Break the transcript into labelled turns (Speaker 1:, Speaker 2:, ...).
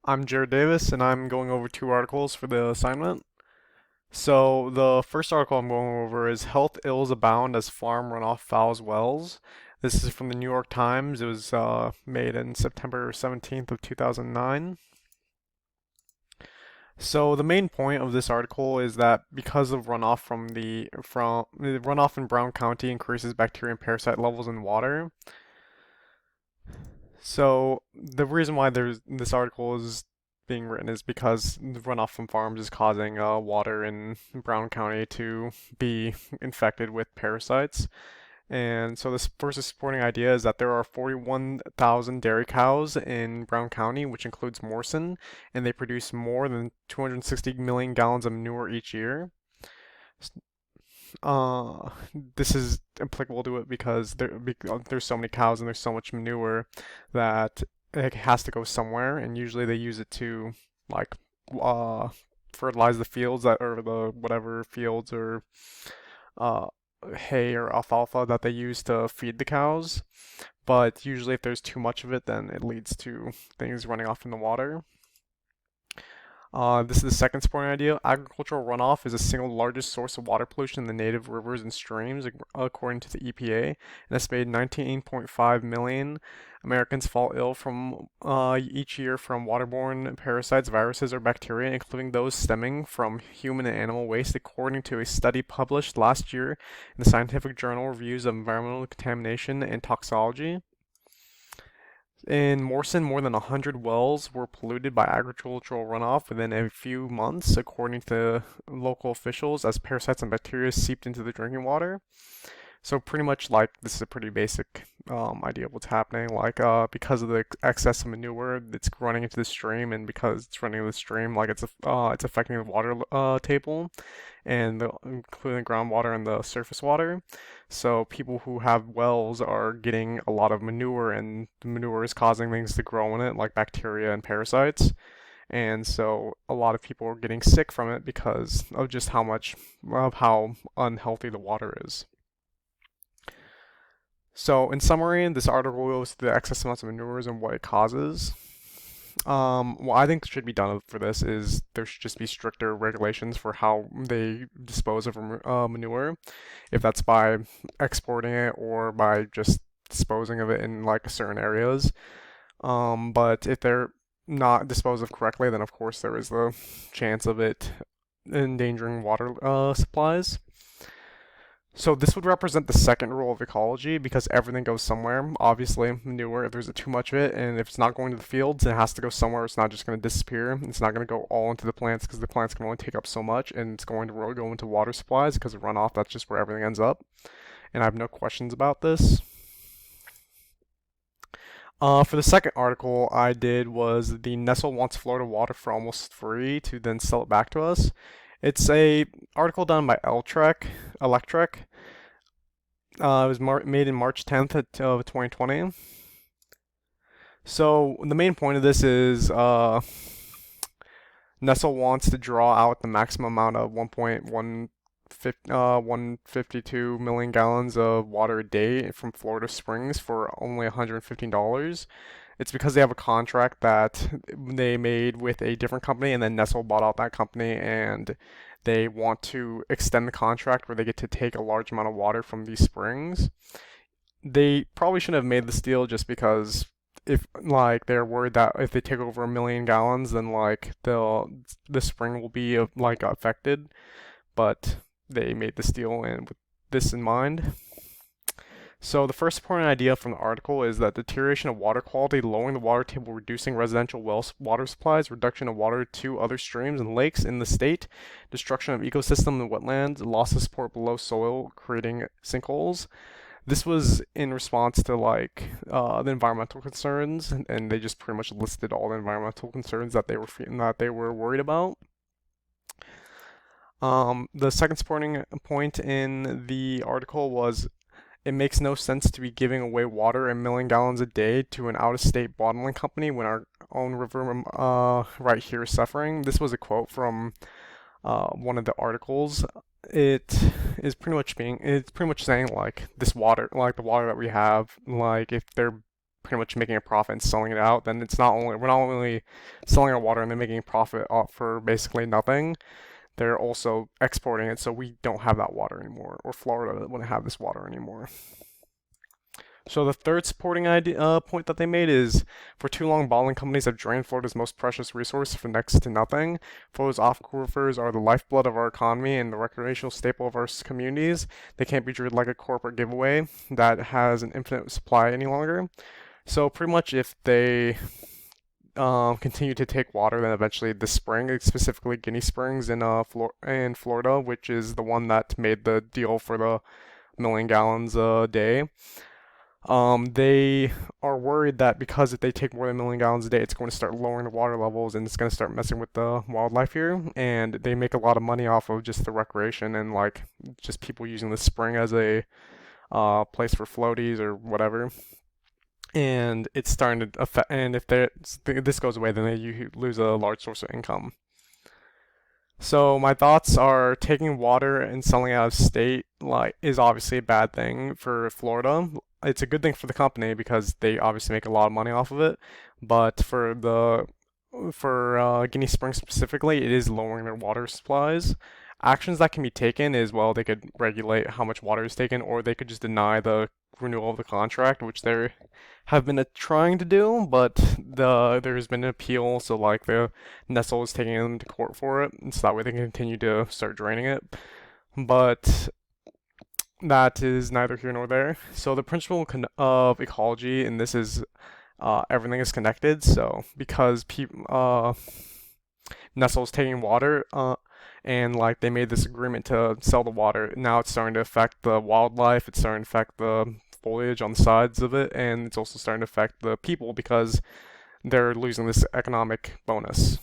Speaker 1: I'm Jared Davis, and I'm going over two articles for the assignment. So, the first article I'm going over is Health Ills Abound as Farm Runoff Fouls Wells. This is from the New York Times. It was made in September 17th of 2009. So, the main point of this article is that because of runoff from the runoff in Brown County increases bacteria and parasite levels in water. So the reason why this article is being written is because the runoff from farms is causing water in Brown County to be infected with parasites. And so this first supporting idea is that there are 41,000 dairy cows in Brown County, which includes Morrison, and they produce more than 260 million gallons of manure each year. Uh, this is applicable to it because there's so many cows and there's so much manure that it has to go somewhere, and usually they use it to like uh fertilize the fields that or the whatever fields or uh hay or alfalfa that they use to feed the cows. But usually if there's too much of it, then it leads to things running off in the water. This is the second supporting idea. Agricultural runoff is the single largest source of water pollution in the native rivers and streams, according to the EPA. An estimated 19.5 million Americans fall ill from each year from waterborne parasites, viruses, or bacteria, including those stemming from human and animal waste, according to a study published last year in the scientific journal Reviews of Environmental Contamination and Toxicology. In Morrison, more than 100 wells were polluted by agricultural runoff within a few months, according to local officials, as parasites and bacteria seeped into the drinking water. So pretty much like this is a pretty basic idea of what's happening. Like because of the excess of manure that's running into the stream, and because it's running into the stream, like it's affecting the water table, and including the groundwater and the surface water. So people who have wells are getting a lot of manure, and the manure is causing things to grow in it, like bacteria and parasites. And so a lot of people are getting sick from it because of just how unhealthy the water is. So, in summary, this article goes through the excess amounts of manures and what it causes. What I think should be done for this is there should just be stricter regulations for how they dispose of manure, if that's by exporting it or by just disposing of it in like certain areas. But if they're not disposed of correctly, then of course there is the chance of it endangering water supplies. So this would represent the second rule of ecology because everything goes somewhere. Obviously, manure, if there's too much of it and if it's not going to the fields, it has to go somewhere. It's not just going to disappear. It's not going to go all into the plants because the plants can only take up so much, and it's going to really go into water supplies because of runoff. That's just where everything ends up. And I have no questions about this. For the second article I did was the Nestle wants Florida water for almost free to then sell it back to us. It's a article done by Electrek. It was made in March 10th of 2020. So the main point of this is Nestle wants to draw out the maximum amount of 152 million gallons of water a day from Florida Springs for only $115. It's because they have a contract that they made with a different company, and then Nestle bought out that company, and they want to extend the contract where they get to take a large amount of water from these springs. They probably shouldn't have made this deal just because if like they're worried that if they take over 1 million gallons, then like the spring will be like affected. But they made this deal and with this in mind. So the first important idea from the article is that deterioration of water quality, lowering the water table, reducing residential well water supplies, reduction of water to other streams and lakes in the state, destruction of ecosystem and wetlands, loss of support below soil, creating sinkholes. This was in response to like the environmental concerns, and they just pretty much listed all the environmental concerns that they were worried about. The second supporting point in the article was it makes no sense to be giving away water 1 million gallons a day to an out-of-state bottling company when our own river right here is suffering. This was a quote from one of the articles. It's pretty much saying like this water, like the water that we have, like if they're pretty much making a profit and selling it out, then it's not only we're not only selling our water and then making a profit off for basically nothing. They're also exporting it, so we don't have that water anymore, or Florida wouldn't have this water anymore. So the third supporting point that they made is, for too long, bottling companies have drained Florida's most precious resource for next to nothing. Florida's aquifers are the lifeblood of our economy and the recreational staple of our communities. They can't be treated like a corporate giveaway that has an infinite supply any longer. So pretty much if they continue to take water, then eventually this spring, specifically Guinea Springs in Florida, which is the one that made the deal for the million gallons a day. They are worried that because if they take more than a million gallons a day, it's going to start lowering the water levels and it's going to start messing with the wildlife here. And they make a lot of money off of just the recreation and like just people using the spring as a place for floaties or whatever. And it's starting to affect. And if this goes away, then you lose a large source of income. So my thoughts are taking water and selling out of state like is obviously a bad thing for Florida. It's a good thing for the company because they obviously make a lot of money off of it. But for Guinea Springs specifically, it is lowering their water supplies. Actions that can be taken is, well, they could regulate how much water is taken, or they could just deny the renewal of the contract, which they have been trying to do, but there's been an appeal, so like the Nestle is taking them to court for it, and so that way they can continue to start draining it. But that is neither here nor there. So the principle of ecology, and this is everything is connected. So because Nestle's taking water, and like they made this agreement to sell the water. Now it's starting to affect the wildlife. It's starting to affect the foliage on the sides of it, and it's also starting to affect the people because they're losing this economic bonus.